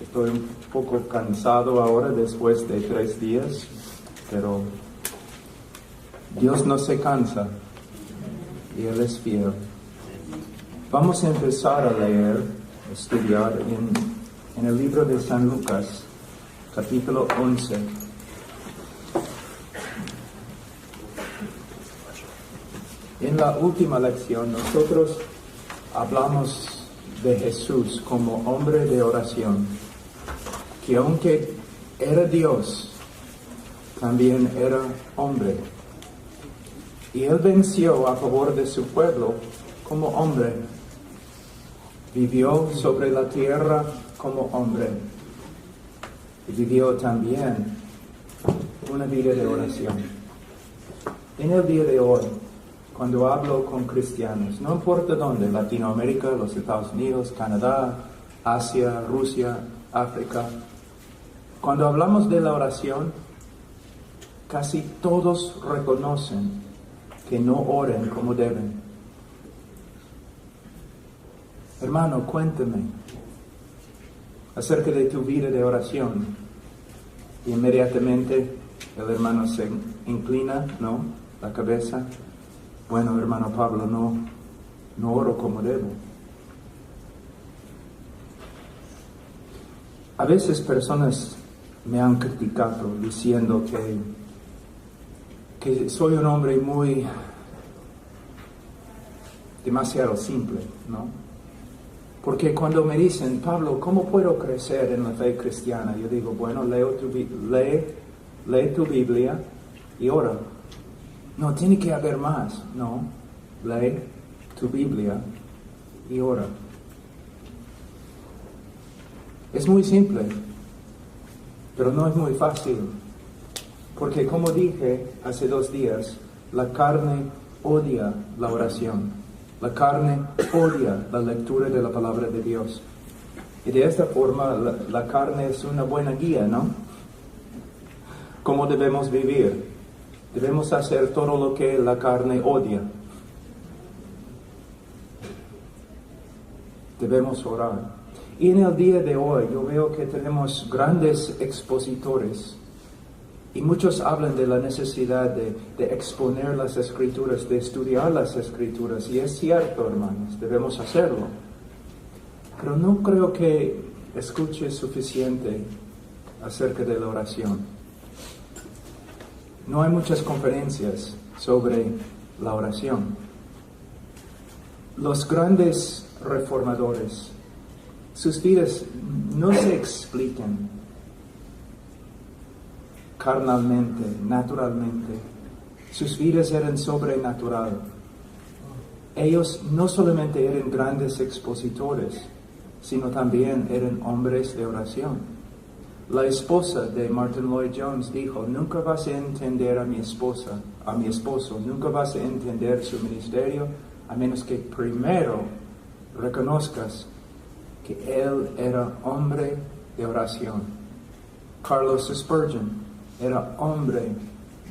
Estoy un poco cansado ahora después de 3 días, pero Dios no se cansa y Él es fiel. Vamos a empezar a leer, estudiar en el libro de San Lucas, capítulo 11. En la última lección nosotros hablamos de Jesús como hombre de oración, que aunque era Dios, también era hombre. Y Él venció a favor de su pueblo como hombre. Vivió sobre la tierra como hombre. Y vivió también una vida de oración. En el día de hoy, cuando hablo con cristianos, no importa dónde, Latinoamérica, los Estados Unidos, Canadá, Asia, Rusia, África, cuando hablamos de la oración, casi todos reconocen que no oren como deben. Hermano, cuéntame acerca de tu vida de oración. Y inmediatamente el hermano se inclina, ¿no?, la cabeza. Bueno, hermano Pablo, no oro como debo. A veces personas me han criticado diciendo que soy un hombre demasiado simple, ¿no? Porque cuando me dicen, Pablo, ¿cómo puedo crecer en la fe cristiana? Yo digo, bueno, lee tu Biblia y ora. No, tiene que haber más. No, lee tu Biblia y ora. Es muy simple, pero no es muy fácil. Porque como dije hace 2 días, la carne odia la oración. La carne odia la lectura de la palabra de Dios. Y de esta forma la carne es una buena guía, ¿no? ¿Cómo debemos vivir? Debemos hacer todo lo que la carne odia. Debemos orar. Y en el día de hoy yo veo que tenemos grandes expositores. Y muchos hablan de la necesidad de exponer las Escrituras, de estudiar las Escrituras. Y es cierto, hermanos, debemos hacerlo. Pero no creo que escuche suficiente acerca de la oración. No hay muchas conferencias sobre la oración. Los grandes reformadores, sus vidas no se explican carnalmente, naturalmente. Sus vidas eran sobrenatural. Ellos no solamente eran grandes expositores, sino también eran hombres de oración. La esposa de Martin Lloyd Jones dijo, nunca vas a entender a mi esposo, nunca vas a entender su ministerio, a menos que primero reconozcas que él era hombre de oración. Carlos Spurgeon era hombre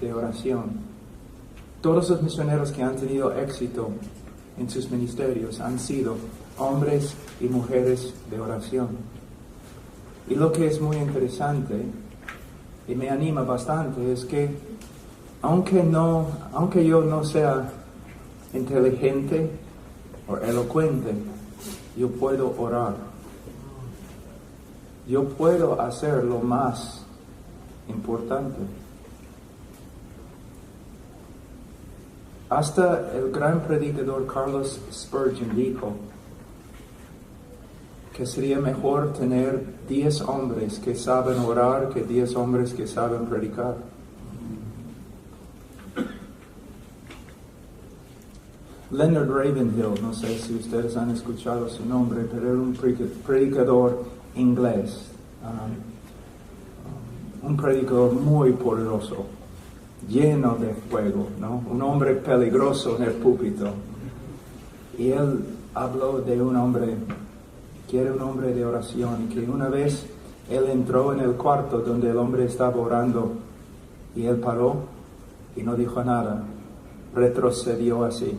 de oración. Todos los misioneros que han tenido éxito en sus ministerios han sido hombres y mujeres de oración. Y lo que es muy interesante y me anima bastante es que aunque yo no sea inteligente o elocuente, yo puedo orar. Yo puedo hacer lo más importante. Hasta el gran predicador Carlos Spurgeon dijo que sería mejor tener 10 hombres que saben orar que 10 hombres que saben predicar. Leonard Ravenhill, no sé si ustedes han escuchado su nombre, pero era un predicador inglés. Un predicador muy poderoso, lleno de fuego, ¿no? Un hombre peligroso en el púlpito. Y él habló de un hombre que era un hombre de oración, que una vez él entró en el cuarto donde el hombre estaba orando y él paró y no dijo nada, retrocedió así.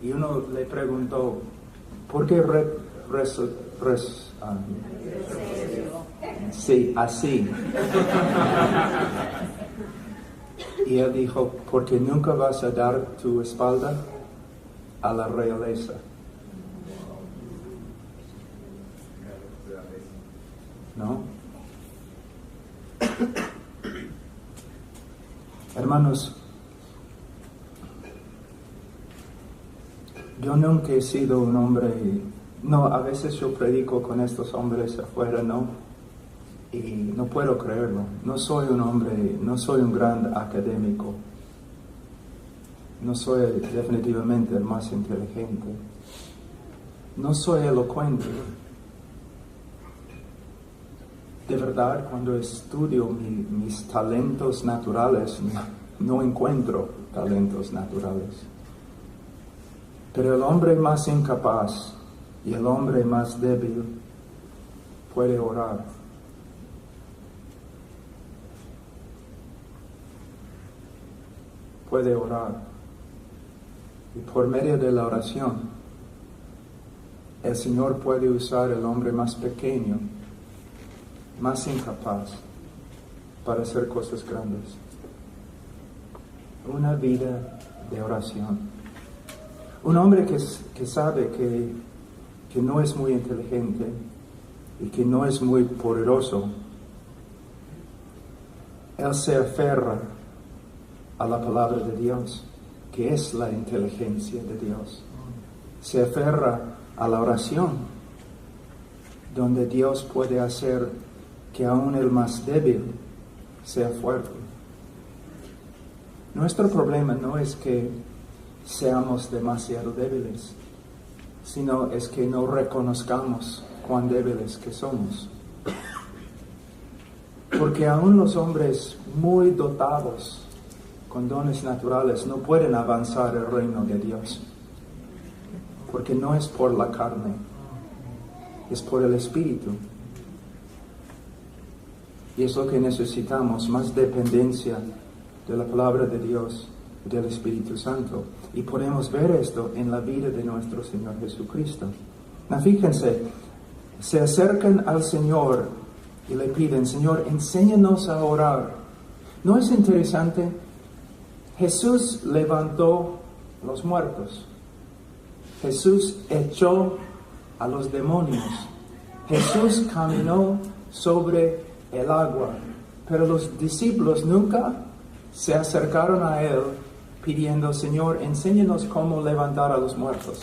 Y uno le preguntó, ¿por qué sí, así. Y él dijo, porque nunca vas a dar tu espalda a la realeza. ¿No? Hermanos, yo nunca he sido un hombre, no, a veces yo predico con estos hombres afuera, ¿no? Y no puedo creerlo. No soy un hombre, no soy un gran académico. No soy definitivamente el más inteligente. No soy elocuente. De verdad, cuando estudio mis talentos naturales, no encuentro talentos naturales. Pero el hombre más incapaz y el hombre más débil puede orar. Puede orar. Y por medio de la oración, el Señor puede usar el hombre más pequeño, más incapaz, para hacer cosas grandes. Una vida de oración. Un hombre que sabe que no es muy inteligente y que no es muy poderoso, él se aferra a la palabra de Dios, que es la inteligencia de Dios. Se aferra a la oración, donde Dios puede hacer que aún el más débil sea fuerte. Nuestro problema no es que seamos demasiado débiles, sino es que no reconozcamos cuán débiles que somos. Porque aún los hombres muy dotados con dones naturales no pueden avanzar el reino de Dios, porque no es por la carne, es por el Espíritu. Y es lo que necesitamos, más dependencia de la palabra de Dios y del Espíritu Santo. Y podemos ver esto en la vida de nuestro Señor Jesucristo. Fíjense, se acercan al Señor y le piden, Señor, enséñanos a orar. ¿No es interesante? Jesús levantó los muertos. Jesús echó a los demonios. Jesús caminó sobre el agua. Pero los discípulos nunca se acercaron a Él pidiendo, Señor, enséñanos cómo levantar a los muertos.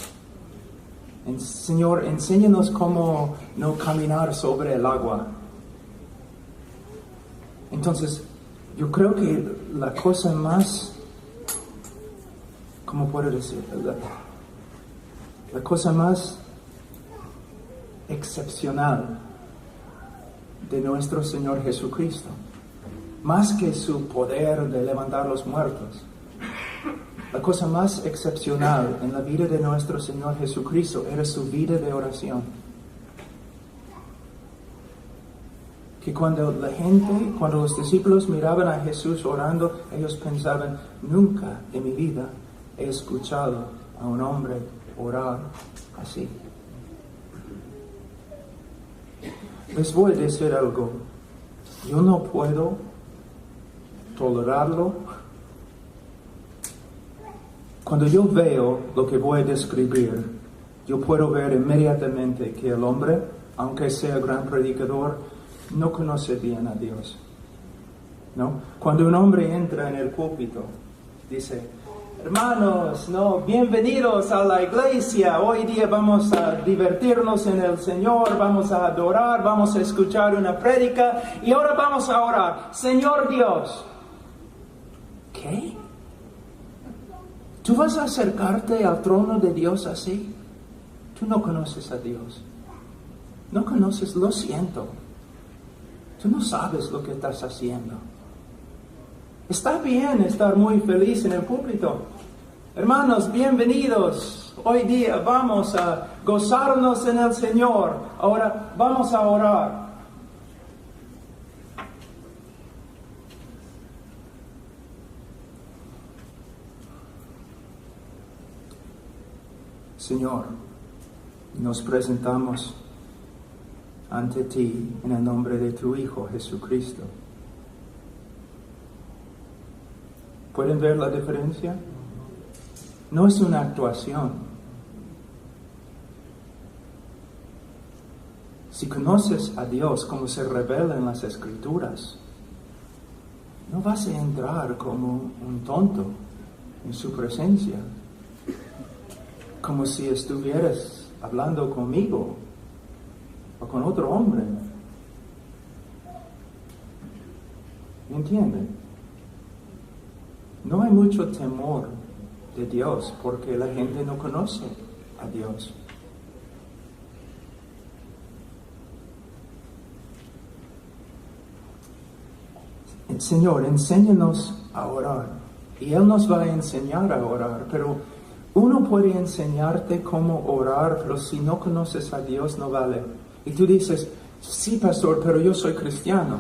Señor, enséñanos cómo no caminar sobre el agua. Entonces, yo creo que la cosa más, ¿cómo puedo decir? La cosa más excepcional de nuestro Señor Jesucristo, más que su poder de levantar los muertos, la cosa más excepcional en la vida de nuestro Señor Jesucristo era su vida de oración. Que cuando los discípulos miraban a Jesús orando, ellos pensaban, nunca en mi vida he escuchado a un hombre orar así. Les voy a decir algo, yo no puedo tolerarlo. Cuando yo veo lo que voy a describir, yo puedo ver inmediatamente que el hombre, aunque sea gran predicador, no conoce bien a Dios, ¿no? Cuando un hombre entra en el púlpito, dice, hermanos, bienvenidos a la iglesia, hoy día vamos a divertirnos en el Señor, vamos a adorar, vamos a escuchar una prédica y ahora vamos a orar, Señor Dios. ¿Qué? ¿Tú vas a acercarte al trono de Dios así? Tú no conoces a Dios. No conoces, lo siento. Tú no sabes lo que estás haciendo. Está bien estar muy feliz en el púlpito. Hermanos, bienvenidos. Hoy día vamos a gozarnos en el Señor. Ahora vamos a orar. Señor, Nos presentamos ante ti en el nombre de tu Hijo Jesucristo. ¿Pueden ver la diferencia? No es una actuación. Si conoces a Dios como se revela en las Escrituras, no vas a entrar como un tonto en su presencia, como si estuvieras hablando conmigo o con otro hombre. ¿Me entienden? No hay mucho temor de Dios porque la gente no conoce a Dios. Señor, enséñanos a orar. Y Él nos va a enseñar a orar, pero uno puede enseñarte cómo orar, pero si no conoces a Dios no vale. Y tú dices, sí, pastor, pero yo soy cristiano.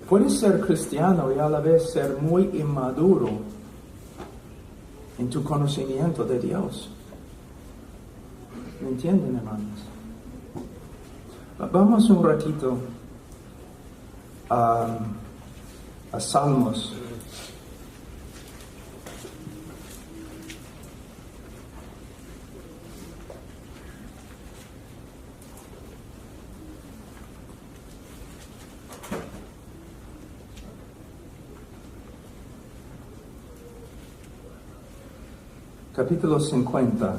Puedes ser cristiano y a la vez ser muy inmaduro en tu conocimiento de Dios. ¿Me entienden, hermanos? Vamos un ratito a Salmos. Capítulo 50,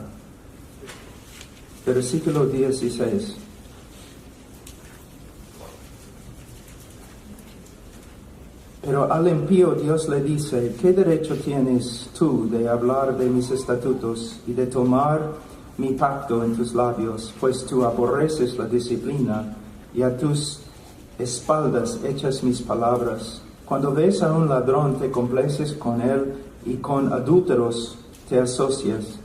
versículo 16. Pero al impío Dios le dice, ¿qué derecho tienes tú de hablar de mis estatutos y de tomar mi pacto en tus labios? Pues tú aborreces la disciplina y a tus espaldas echas mis palabras. Cuando ves a un ladrón te complaces con él y con adúlteros te asocias.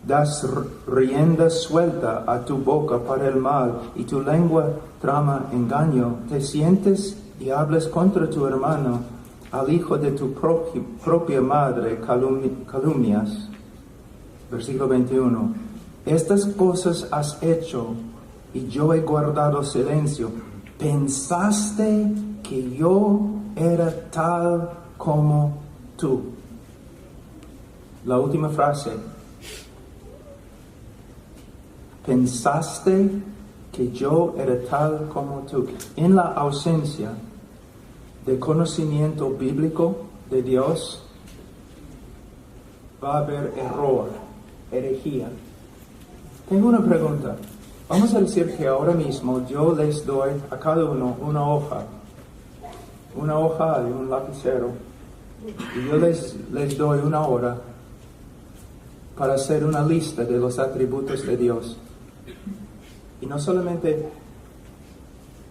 Das rienda suelta a tu boca para el mal y tu lengua trama engaño. Te sientes y hablas contra tu hermano, al hijo de tu propia madre calumnias. Versículo 21. Estas cosas has hecho y yo he guardado silencio. ¿Pensaste que yo era tal como tú? La última frase. ¿Pensaste que yo era tal como tú? En la ausencia de conocimiento bíblico de Dios, va a haber error, herejía. Tengo una pregunta. Vamos a decir que ahora mismo yo les doy a cada uno una hoja de un lapicero, y yo les doy una hora para hacer una lista de los atributos de Dios. Y no solamente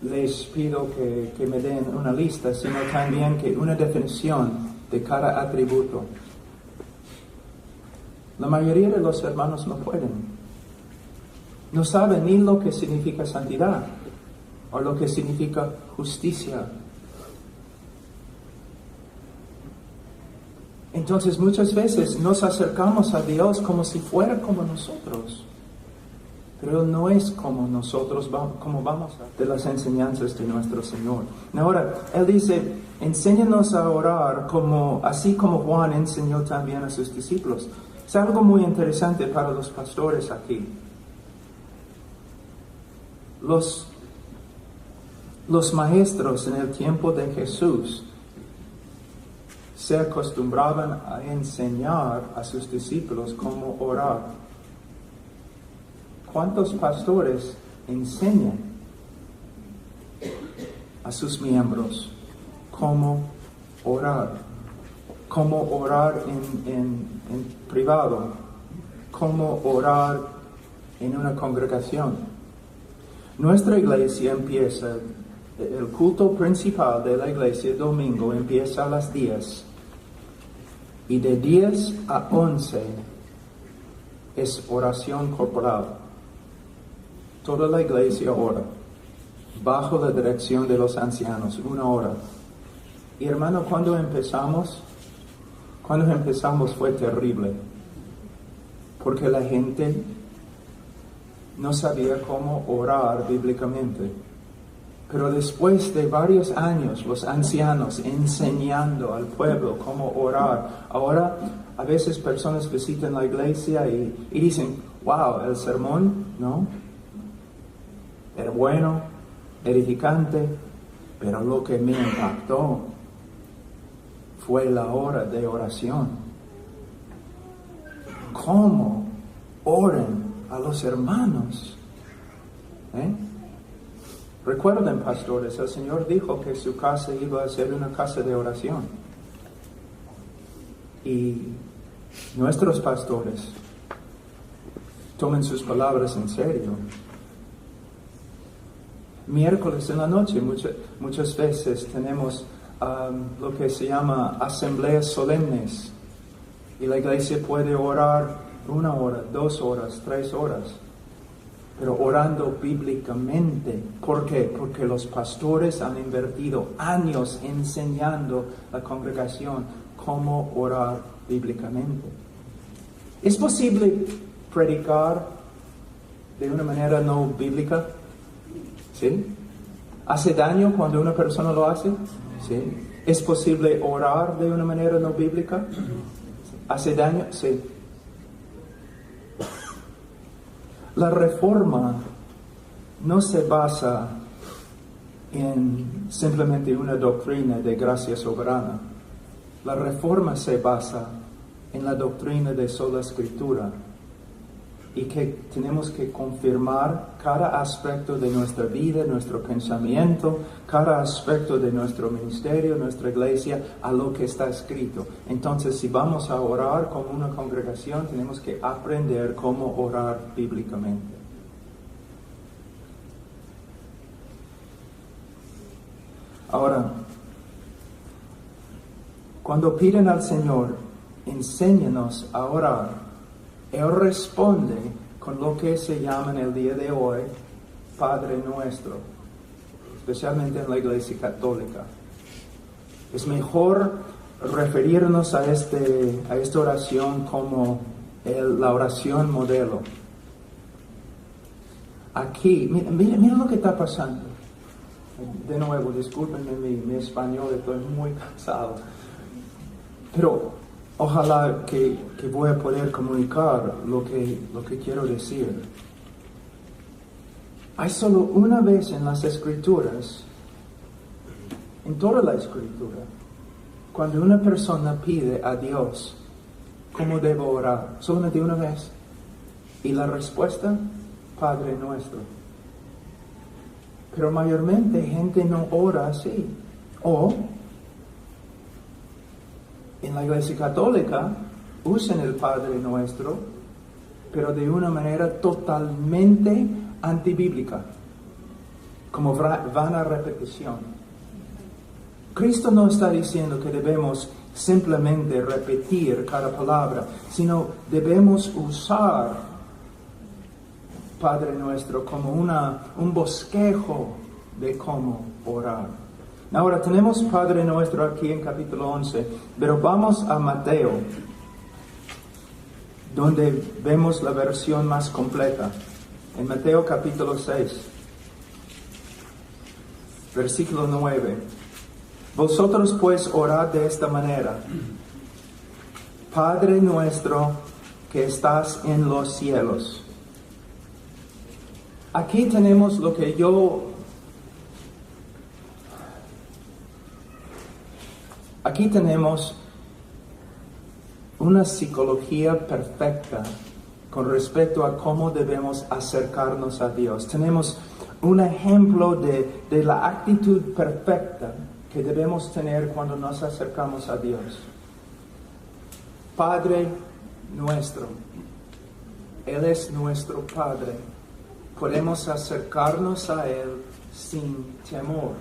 les pido que me den una lista, sino también que una definición de cada atributo. La mayoría de los hermanos no pueden. No saben ni lo que significa santidad o lo que significa justicia. Entonces muchas veces nos acercamos a Dios como si fuera como nosotros. Pero Él no es como nosotros, como vamos de las enseñanzas de nuestro Señor. Ahora, Él dice, enséñanos a orar así como Juan enseñó también a sus discípulos. Es algo muy interesante para los pastores aquí. Los maestros en el tiempo de Jesús se acostumbraban a enseñar a sus discípulos cómo orar. ¿Cuántos pastores enseñan a sus miembros cómo orar? Cómo orar en privado, cómo orar en una congregación. Nuestra iglesia empieza, el culto principal de la iglesia el domingo empieza a las 10. Y de 10 a 11 es oración corporal. Toda la iglesia ora, bajo la dirección de los ancianos, 1 hora. Y hermano, cuando empezamos fue terrible. porque la gente no sabía cómo orar bíblicamente. Pero después de varios años, los ancianos enseñando al pueblo cómo orar, ahora a veces personas visitan la iglesia y dicen, wow, el sermón, ¿no? Era bueno, edificante, pero lo que me impactó fue la hora de oración. ¿Cómo oran a los hermanos? Recuerden, pastores, el Señor dijo que su casa iba a ser una casa de oración. Y nuestros pastores tomen sus palabras en serio. Miércoles en la noche, muchas veces tenemos lo que se llama asambleas solemnes. Y la iglesia puede orar 1 hora, 2 horas, 3 horas. Pero orando bíblicamente. ¿Por qué? Porque los pastores han invertido años enseñando a la congregación cómo orar bíblicamente. ¿Es posible predicar de una manera no bíblica? ¿Sí? ¿Hace daño cuando una persona lo hace? ¿Sí? ¿Es posible orar de una manera no bíblica? ¿Hace daño? Sí. La reforma no se basa en simplemente una doctrina de gracia soberana. La reforma se basa en la doctrina de sola escritura y que tenemos que confirmar cada aspecto de nuestra vida, nuestro pensamiento, cada aspecto de nuestro ministerio, nuestra iglesia, a lo que está escrito. Entonces, si vamos a orar como una congregación, tenemos que aprender cómo orar bíblicamente. Ahora, cuando piden al Señor, enséñanos a orar, Él responde con lo que se llama en el día de hoy Padre Nuestro, especialmente en la Iglesia Católica. Es mejor referirnos a esta oración como la oración modelo. Aquí, mira lo que está pasando. De nuevo, discúlpenme mi español, estoy muy cansado. Pero ojalá que voy a poder comunicar lo que quiero decir. Hay solo una vez en las Escrituras, en toda la Escritura, cuando una persona pide a Dios cómo debo orar, solamente una vez. Y la respuesta, Padre Nuestro. Pero mayormente gente no ora así. O en la Iglesia Católica usan el Padre Nuestro, pero de una manera totalmente antibíblica, como vana repetición. Cristo no está diciendo que debemos simplemente repetir cada palabra, sino debemos usar Padre Nuestro como un bosquejo de cómo orar. Ahora tenemos Padre Nuestro aquí en capítulo 11, pero vamos a Mateo, donde vemos la versión más completa. En Mateo capítulo 6, versículo 9. Vosotros pues orad de esta manera: Padre nuestro que estás en los cielos. Aquí tenemos lo que Aquí tenemos una psicología perfecta con respecto a cómo debemos acercarnos a Dios. Tenemos un ejemplo de la actitud perfecta que debemos tener cuando nos acercamos a Dios. Padre nuestro, Él es nuestro Padre. Podemos acercarnos a Él sin temor,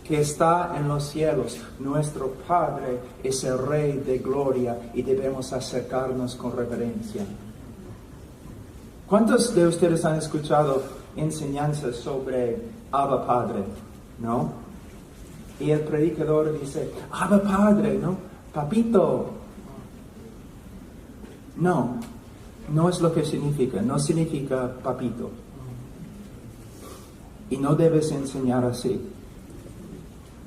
que está en los cielos. Nuestro Padre es el Rey de gloria y debemos acercarnos con reverencia. ¿Cuántos de ustedes han escuchado enseñanzas sobre Abba Padre? ¿No? Y el predicador dice, Abba Padre, ¿no? Papito. No. no es lo que significa, no significa papito. Y no debes enseñar así.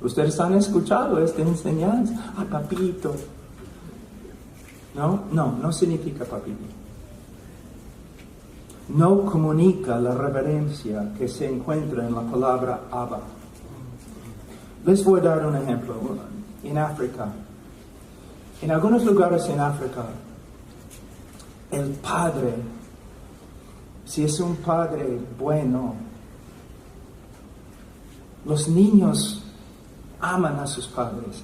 Ustedes han escuchado esta enseñanza, papito. No significa papito. No comunica la reverencia que se encuentra en la palabra Abba. Les voy a dar un ejemplo. En África, en algunos lugares en África, el padre, si es un padre bueno, los niños aman a sus padres.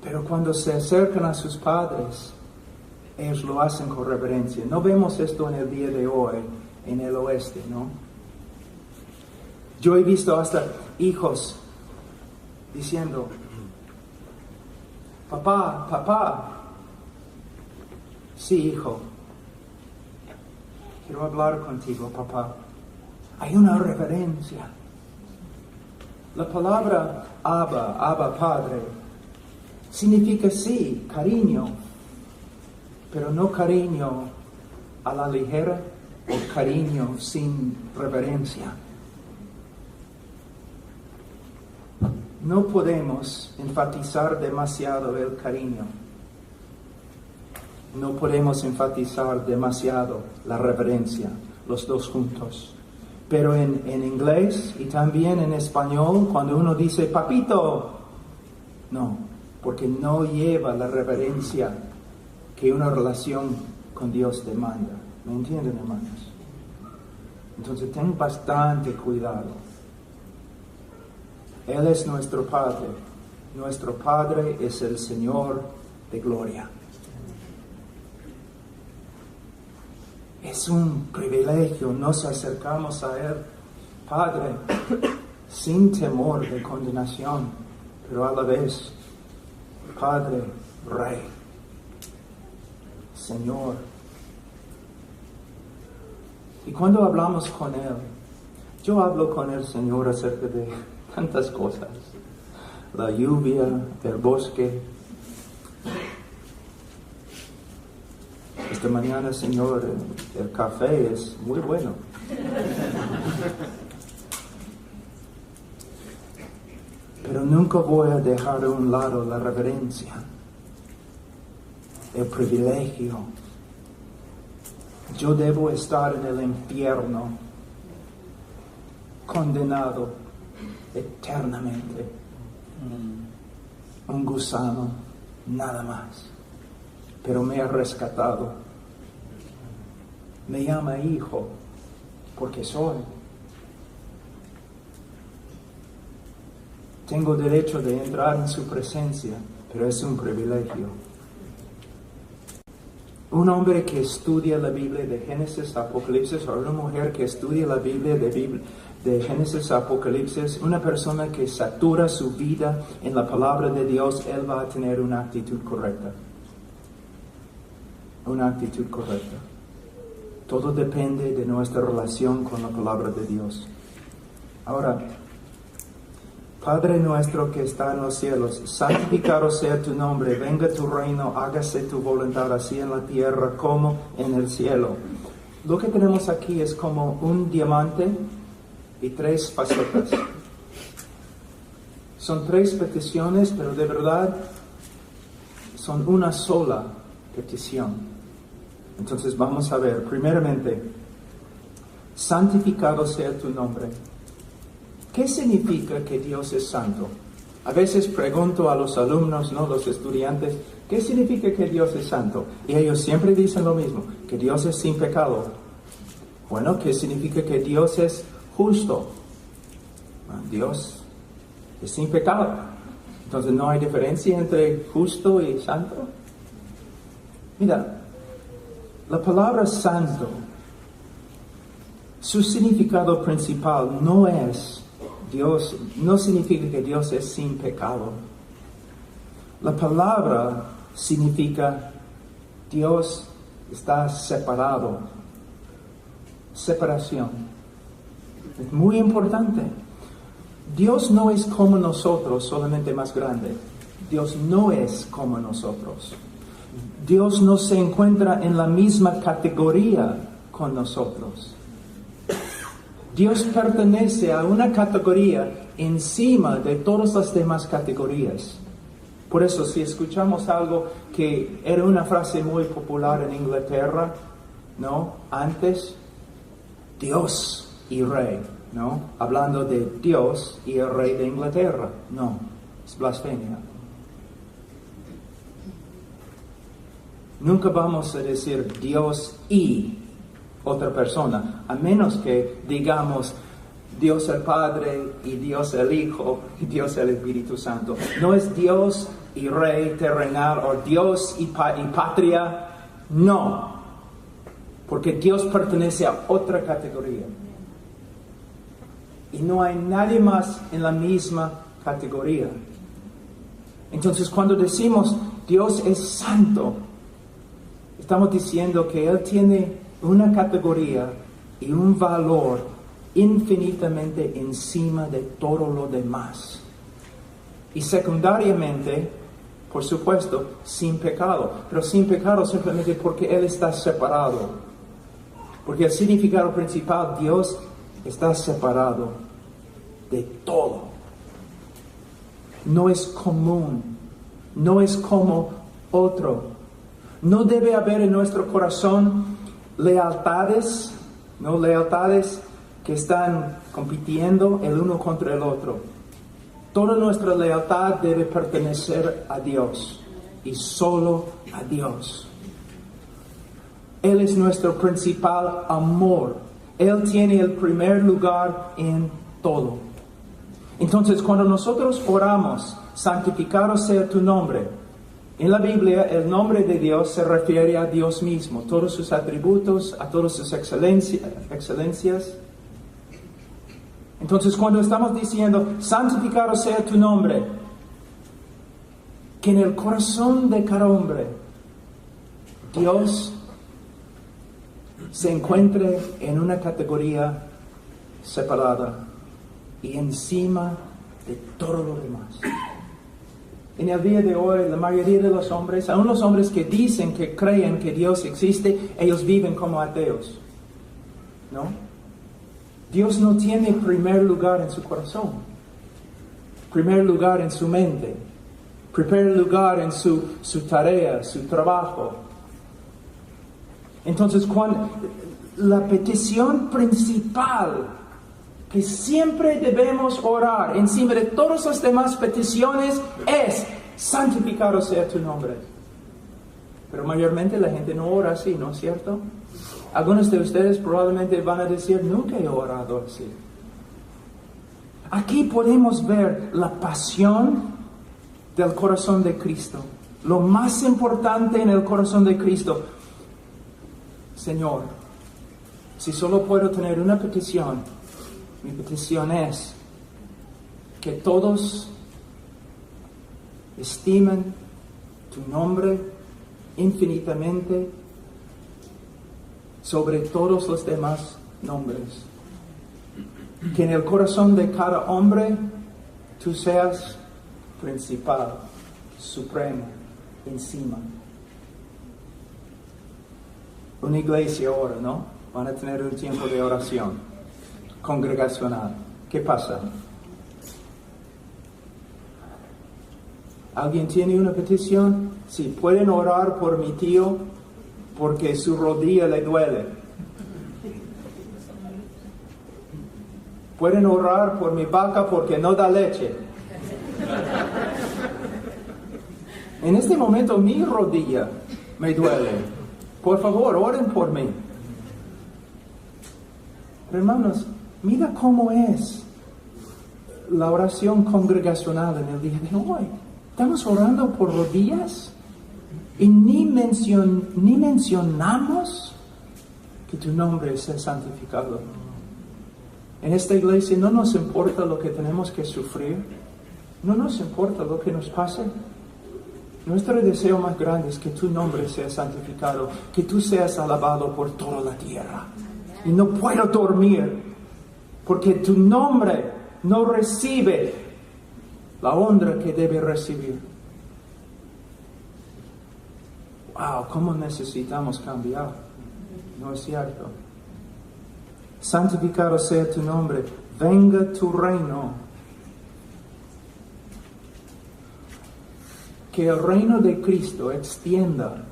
Pero cuando se acercan a sus padres, ellos lo hacen con reverencia. No vemos esto en el día de hoy, en el oeste, ¿no? Yo he visto hasta hijos diciendo, papá, sí, hijo, quiero hablar contigo, papá. Hay una reverencia. La palabra Abba, Padre, significa sí, cariño, pero no cariño a la ligera o cariño sin reverencia. No podemos enfatizar demasiado el cariño. No podemos enfatizar demasiado la reverencia, los dos juntos. Pero en inglés y también en español, cuando uno dice papito, no, porque no lleva la reverencia que una relación con Dios demanda. ¿Me entienden, hermanos? Entonces ten bastante cuidado. Él es nuestro Padre. Nuestro Padre es el Señor de gloria. Es un privilegio, nos acercamos a Él, Padre, sin temor de condenación, pero a la vez, Padre, Rey, Señor. Y cuando hablamos con Él, yo hablo con el Señor acerca de tantas cosas, la lluvia, el bosque. Esta mañana, Señor, el café es muy bueno. Pero nunca voy a dejar a un lado la reverencia, el privilegio. Yo debo estar en el infierno, condenado eternamente. Un gusano, nada más. Pero me ha rescatado. Me llama hijo, porque soy. Tengo derecho de entrar en su presencia, pero es un privilegio. Un hombre que estudia la Biblia de Génesis a Apocalipsis, o una mujer que estudia la Biblia de Génesis a Apocalipsis, una persona que satura su vida en la palabra de Dios, él va a tener una actitud correcta. Una actitud correcta. Todo depende de nuestra relación con la palabra de Dios. Ahora, Padre nuestro que está en los cielos, santificado sea tu nombre, venga tu reino, hágase tu voluntad, así en la tierra como en el cielo. Lo que tenemos aquí es como un diamante y 3 facetas. Son 3 peticiones, pero de verdad son una sola petición. Entonces vamos a ver, primeramente, santificado sea tu nombre. ¿Qué significa que Dios es santo? A veces pregunto a los alumnos, ¿no? Los estudiantes, ¿qué significa que Dios es santo? Y ellos siempre dicen lo mismo, que Dios es sin pecado. Bueno, ¿qué significa que Dios es justo? Dios es sin pecado. Entonces, ¿no hay diferencia entre justo y santo? Mira, la palabra santo, su significado principal no es Dios, no significa que Dios es sin pecado. La palabra significa Dios está separado. Separación. Es muy importante. Dios no es como nosotros, solamente más grande. Dios no es como nosotros. Dios no se encuentra en la misma categoría con nosotros. Dios pertenece a una categoría encima de todas las demás categorías. Por eso, si escuchamos algo que era una frase muy popular en Inglaterra, ¿no? Antes, Dios y Rey, ¿no? Hablando de Dios y el Rey de Inglaterra. No, es blasfemia. Nunca vamos a decir Dios y otra persona, a menos que digamos Dios el Padre y Dios el Hijo y Dios el Espíritu Santo. No es Dios y Rey terrenal o Dios y patria. No, porque Dios pertenece a otra categoría. Y no hay nadie más en la misma categoría. Entonces, cuando decimos Dios es santo, estamos diciendo que Él tiene una categoría y un valor infinitamente encima de todo lo demás. Y secundariamente, por supuesto, sin pecado. Pero sin pecado simplemente porque Él está separado. Porque el significado principal, Dios está separado de todo. No es común. No es como otro. No debe haber en nuestro corazón lealtades, no lealtades que están compitiendo el uno contra el otro. Toda nuestra lealtad debe pertenecer a Dios y solo a Dios. Él es nuestro principal amor. Él tiene el primer lugar en todo. Entonces, cuando nosotros oramos, santificado sea tu nombre, en la Biblia, el nombre de Dios se refiere a Dios mismo, todos sus atributos, a todas sus excelencias. Entonces, cuando estamos diciendo, santificado sea tu nombre, que en el corazón de cada hombre, Dios se encuentre en una categoría separada y encima de todo lo demás. En el día de hoy, la mayoría de los hombres, aun los hombres que dicen que creen que Dios existe, ellos viven como ateos, ¿no? Dios no tiene primer lugar en su corazón, primer lugar en su mente, primer lugar en su tarea, su trabajo. Entonces, cuando la petición principal que siempre debemos orar encima de todas las demás peticiones es: santificado sea tu nombre. Pero mayormente la gente no ora así, ¿no es cierto? Algunos de ustedes probablemente van a decir: nunca he orado así. Aquí podemos ver la pasión del corazón de Cristo. Lo más importante en el corazón de Cristo: Señor, si solo puedo tener una petición, mi petición es que todos estimen tu nombre infinitamente sobre todos los demás nombres. Que en el corazón de cada hombre tú seas principal, supremo, encima. Una iglesia ahora, ¿no? Van a tener un tiempo de oración congregacional. ¿Qué pasa? ¿Alguien tiene una petición? Sí, pueden orar por mi tío porque su rodilla le duele. Pueden orar por mi vaca porque no da leche. En este momento mi rodilla me duele. Por favor, oren por mí. Pero hermanos, mira cómo es la oración congregacional en el día de hoy. Estamos orando por rodillas y ni mencionamos que tu nombre sea santificado. En esta iglesia no nos importa lo que tenemos que sufrir, no nos importa lo que nos pase. Nuestro deseo más grande es que tu nombre sea santificado, que tú seas alabado por toda la tierra. Y no puedo dormir porque tu nombre no recibe la honra que debe recibir. wow, ¿cómo necesitamos cambiar? No es cierto. Santificado sea tu nombre, venga tu reino. Que el reino de Cristo extienda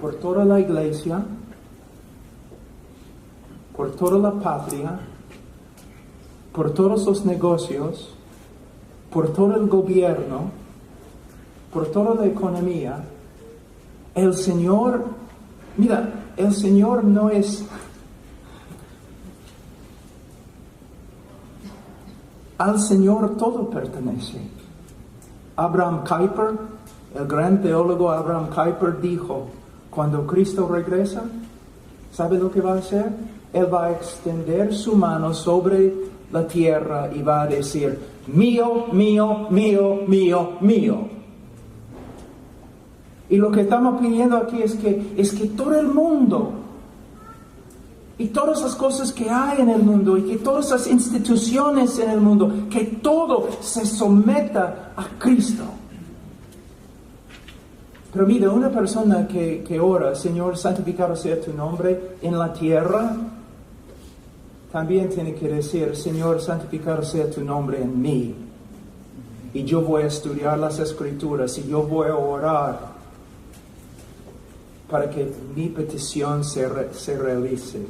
por toda la iglesia, por toda la patria, por todos los negocios, por todo el gobierno, por toda la economía. El Señor, mira, el Señor no es... Al Señor todo pertenece. Abraham Kuyper, el gran teólogo Abraham Kuyper dijo, cuando Cristo regresa, ¿sabe lo que va a hacer? Él va a extender su mano sobre la tierra y va a decir, mío, mío, mío, mío, mío. Y lo que estamos pidiendo aquí es que todo el mundo y todas las cosas que hay en el mundo y que todas las instituciones en el mundo, que todo se someta a Cristo. Pero mira, una persona que ora, Señor, santificado sea tu nombre en la tierra, también tiene que decir, Señor, santificado sea tu nombre en mí. Y yo voy a estudiar las Escrituras y yo voy a orar para que mi petición se realice.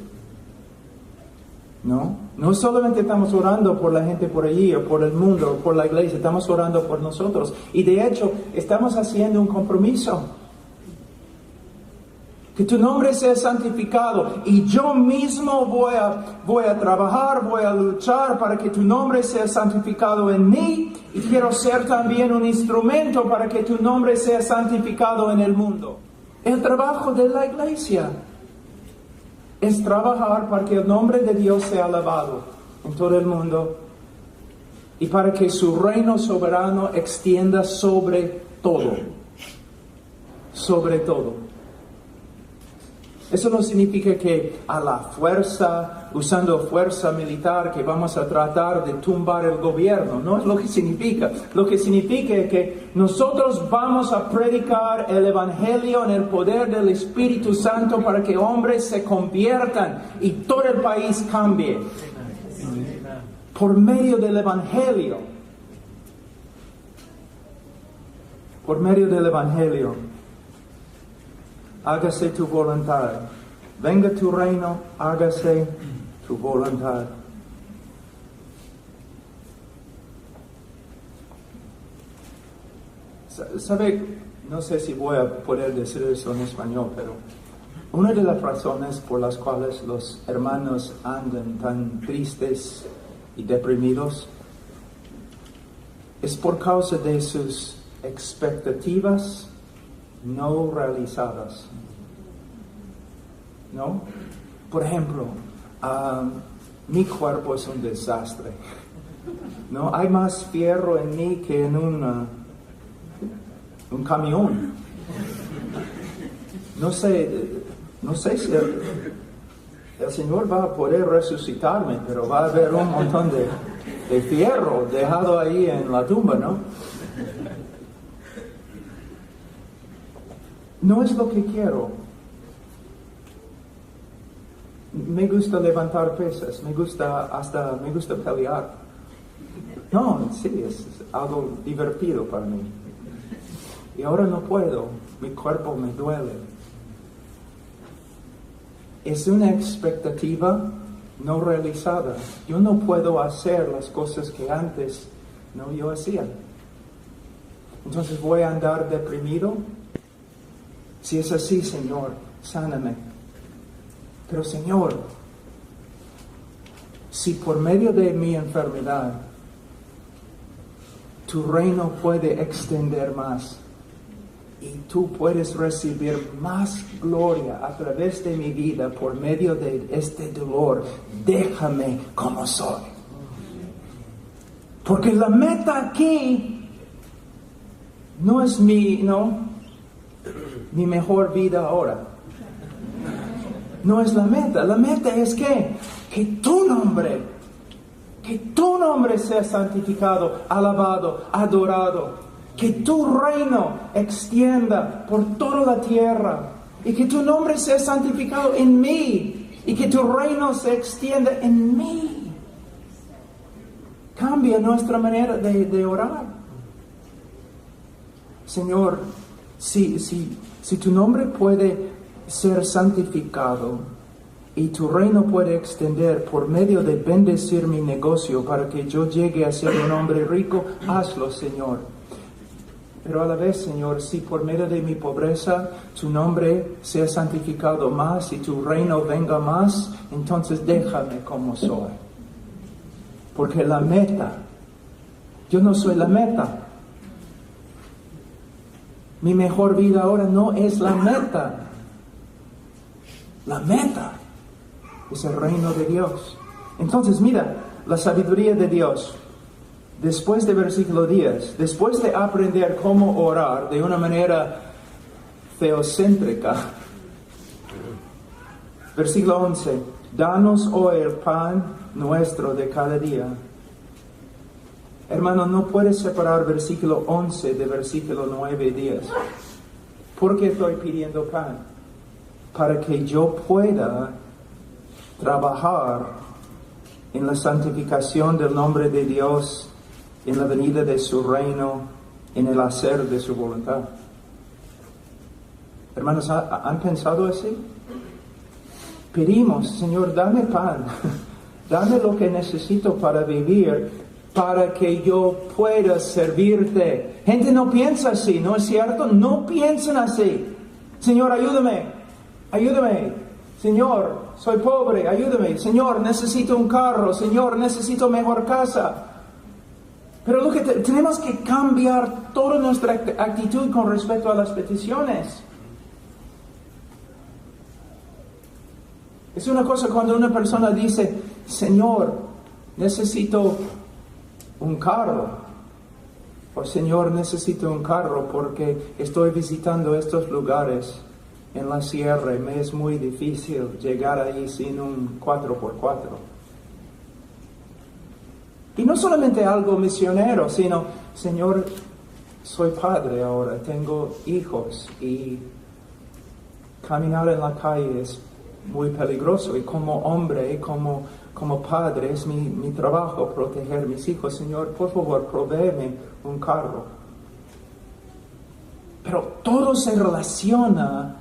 No solamente estamos orando por la gente por allí, o por el mundo, o por la iglesia, estamos orando por nosotros. Y de hecho, estamos haciendo un compromiso. Que tu nombre sea santificado. Y yo mismo voy a trabajar, voy a luchar para que tu nombre sea santificado en mí. Y quiero ser también un instrumento para que tu nombre sea santificado en el mundo. El trabajo de la iglesia es trabajar para que el nombre de Dios sea alabado en todo el mundo y para que su reino soberano extienda sobre todo. Sobre todo. Eso no significa que a la fuerza, usando fuerza militar, que vamos a tratar de tumbar el gobierno. No es lo que significa. Lo que significa es que nosotros vamos a predicar el Evangelio en el poder del Espíritu Santo para que hombres se conviertan y todo el país cambie. Por medio del Evangelio. Por medio del Evangelio. Hágase tu voluntad. Venga tu reino, hágase tu voluntad. ¿Sabe? No sé si voy a poder decir eso en español, pero una de las razones por las cuales los hermanos andan tan tristes y deprimidos es por causa de sus expectativas no realizadas. ¿No? Por ejemplo, mi cuerpo es un desastre. ¿No? Hay más fierro en mí que en un camión. No sé si el Señor va a poder resucitarme, pero va a haber un montón de fierro dejado ahí en la tumba, ¿no? No es lo que quiero. Me gusta levantar pesas, me gusta pelear. No, sí, es algo divertido para mí. Y ahora no puedo, mi cuerpo me duele. Es una expectativa no realizada. Yo no puedo hacer las cosas que antes yo hacía. Entonces voy a andar deprimido. Si es así, Señor, sáname. Pero Señor, si por medio de mi enfermedad tu reino puede extender más y tú puedes recibir más gloria a través de mi vida por medio de este dolor, déjame como soy. Porque la meta aquí no es mi mejor vida ahora. No es la meta. La meta es que tu nombre sea santificado, alabado, adorado. Que tu reino extienda por toda la tierra y que tu nombre sea santificado en mí y que tu reino se extienda en mí. Cambia nuestra manera de orar. Señor, si tu nombre puede ser santificado y tu reino puede extender por medio de bendecir mi negocio para que yo llegue a ser un hombre rico, hazlo, Señor. Pero a la vez, Señor, si por medio de mi pobreza tu nombre sea santificado más y tu reino venga más, entonces déjame como soy. Porque la meta, yo no soy la meta. Mi mejor vida ahora no es la meta. La meta es el reino de Dios. Entonces, mira, la sabiduría de Dios. Después de versículo 10, después de aprender cómo orar de una manera teocéntrica, versículo 11, danos hoy el pan nuestro de cada día. Hermano, no puedes separar versículo 11 de versículo 9 y 10. ¿Por qué estoy pidiendo pan? Para que yo pueda trabajar en la santificación del nombre de Dios, en la venida de su reino, en el hacer de su voluntad. Hermanos, ¿han pensado así? Pedimos, Señor, dame pan, dame lo que necesito para vivir, para que yo pueda servirte. Gente no piensa así, ¿no es cierto? No piensan así. Señor, ayúdame, ayúdame. Señor, soy pobre, ayúdame. Señor, necesito un carro. Señor, necesito mejor casa. Pero lo que tenemos que cambiar toda nuestra actitud con respecto a las peticiones. Es una cosa cuando una persona dice, Señor, necesito un carro. O Señor, necesito un carro porque estoy visitando estos lugares en la sierra y me es muy difícil llegar ahí sin un 4x4. Y no solamente algo misionero, sino, Señor, soy padre ahora, tengo hijos y caminar en la calle es muy peligroso y como hombre, como padre, es mi trabajo proteger a mis hijos. Señor, por favor, provéeme un carro. Pero todo se relaciona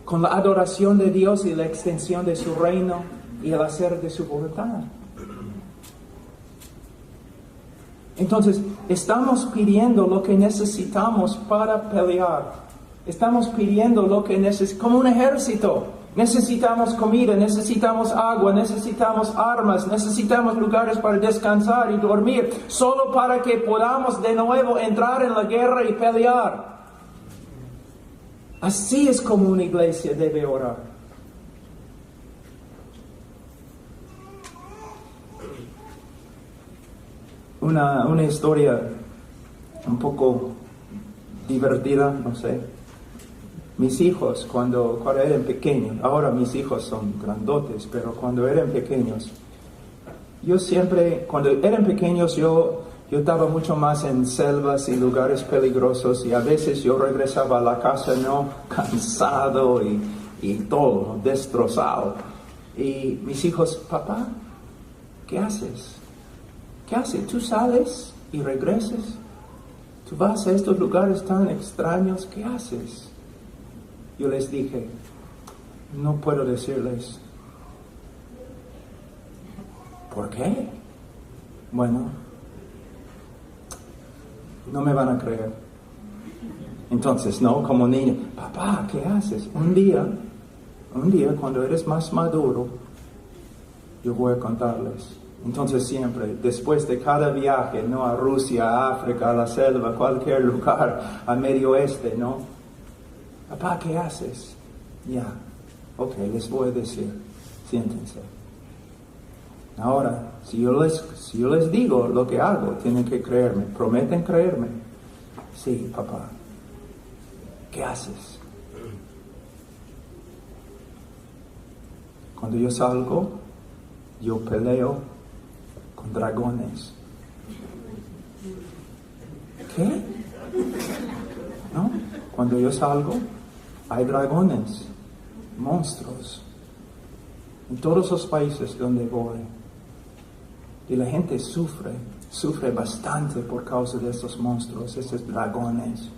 con la adoración de Dios y la extensión de su reino y el hacer de su voluntad. Entonces, estamos pidiendo lo que necesitamos para pelear. Estamos pidiendo lo que necesitamos, como un ejército. Necesitamos comida, necesitamos agua, necesitamos armas, necesitamos lugares para descansar y dormir, solo para que podamos de nuevo entrar en la guerra y pelear. Así es como una iglesia debe orar. Una historia un poco divertida, no sé. Mis hijos, cuando eran pequeños, ahora mis hijos son grandotes, pero cuando eran pequeños, cuando eran pequeños, yo estaba mucho más en selvas y lugares peligrosos y a veces yo regresaba a la casa, cansado y todo, destrozado. Y mis hijos, papá, ¿qué haces? ¿Qué haces? ¿Tú sales y regresas? ¿Tú vas a estos lugares tan extraños? ¿Qué haces? Yo les dije, no puedo decirles. ¿Por qué? Bueno, no me van a creer. Entonces, como niño, papá, ¿qué haces? Un día, cuando eres más maduro, yo voy a contarles. Entonces siempre, después de cada viaje, a Rusia, a África, a la selva, cualquier lugar, al Medio Oeste, papá, ¿qué haces? Ya, ok, les voy a decir, siéntense. Ahora, si yo les digo lo que hago, tienen que creerme, prometen creerme. Sí, papá, ¿qué haces? Cuando yo salgo, yo peleo con dragones. ¿Qué? ¿No? Cuando yo salgo, hay dragones, monstruos, en todos los países donde voy. Y la gente sufre bastante por causa de estos monstruos, estos dragones.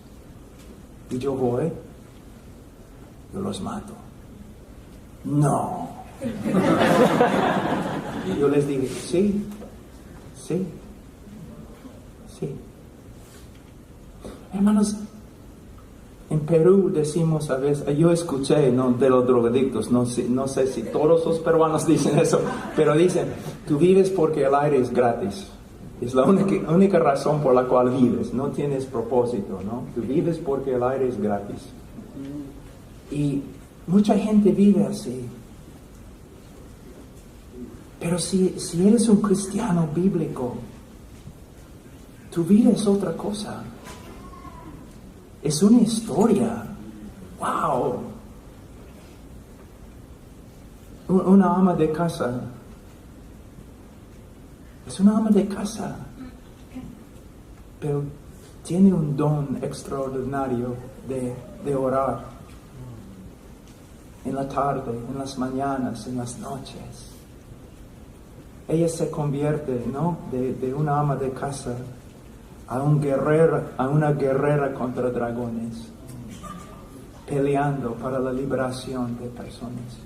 Y yo voy, yo los mato. No. Yo les dije, sí. Hermanos, en Perú decimos a veces, yo escuché, ¿no?, de los drogadictos, no sé si todos los peruanos dicen eso, pero dicen, tú vives porque el aire es gratis. Es la única razón por la cual vives, no tienes propósito, ¿no? Tú vives porque el aire es gratis. Y mucha gente vive así. Pero si eres un cristiano bíblico, tu vida es otra cosa. Es una historia. ¡Wow! Una ama de casa. Es una ama de casa. Pero tiene un don extraordinario de orar. En la tarde, en las mañanas, en las noches. Ella se convierte, ¿no?, de una ama de casa a una guerrera contra dragones, peleando para la liberación de personas.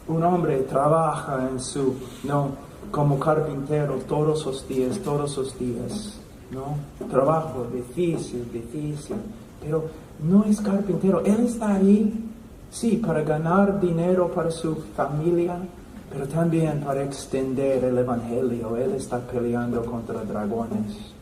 Un hombre trabaja como carpintero todos los días, ¿no? Trabajo difícil, pero no es carpintero. Él está ahí, sí, para ganar dinero para su familia, pero también para extender el evangelio. Él está peleando contra dragones.